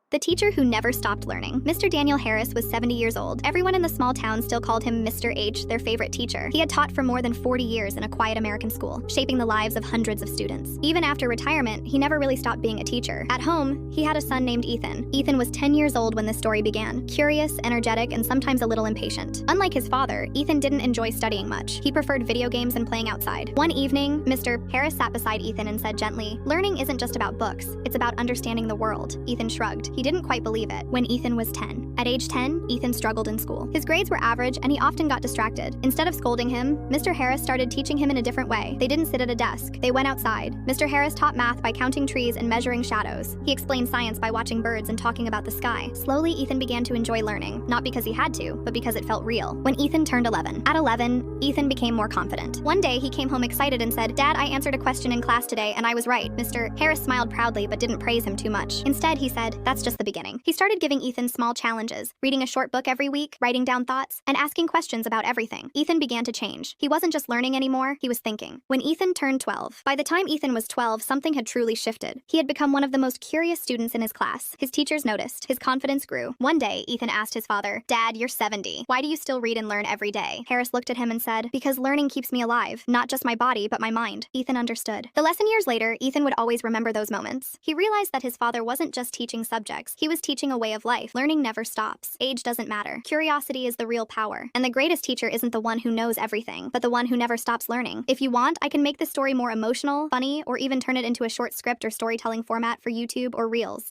The teacher who never stopped learning. Mr. Daniel Harris was 70 years old. Everyone in the small town still called him Mr. H, their favorite teacher. He had taught for more than 40 years in a quiet American school, shaping the lives of hundreds of students. Even after retirement, he never really stopped being a teacher. At home, he had a son named Ethan. Ethan was 10 years old when this story began, curious, energetic, and sometimes a little impatient. Unlike his father, Ethan didn't enjoy studying much. He preferred video games and playing outside. One evening, Mr. Harris sat beside Ethan and said gently, "Learning isn't just about books, it's about understanding the world." Ethan shrugged. He didn't quite believe it. When Ethan was 10. At age 10, Ethan struggled in school. His grades were average and he often got distracted. Instead of scolding him, Mr. Harris started teaching him in a different way. They didn't sit at a desk. They went outside. Mr. Harris taught math by counting trees and measuring shadows. He explained science by watching birds and talking about the sky. Slowly, Ethan began to enjoy learning, not because he had to, but because it felt real. When Ethan turned 11. At 11, Ethan became more confident. One day, he came home excited and said, "Dad, I answered a question in class today and I was right." Mr. Harris smiled proudly but didn't praise him too much. Instead, he said, "That's just the beginning." He started giving Ethan small challenges, reading a short book every week, writing down thoughts, and asking questions about everything. Ethan began to change. He wasn't just learning anymore, he was thinking. When Ethan turned 12. By the time Ethan was 12, something had truly shifted. He had become one of the most curious students in his class. His teachers noticed. His confidence grew. One day, Ethan asked his father, "Dad, you're 70. Why do you still read and learn every day?" Harris looked at him and said, "Because learning keeps me alive, not just my body, but my mind." Ethan understood. The lesson years later, Ethan would always remember those moments. He realized that his father wasn't just teaching subjects, he was teaching a way of life. Learning never stops. Age doesn't matter. Curiosity is the real power. And the greatest teacher isn't the one who knows everything, but the one who never stops learning. If you want, I can make this story more emotional, funny, or even turn it into a short script or storytelling format for YouTube or Reels.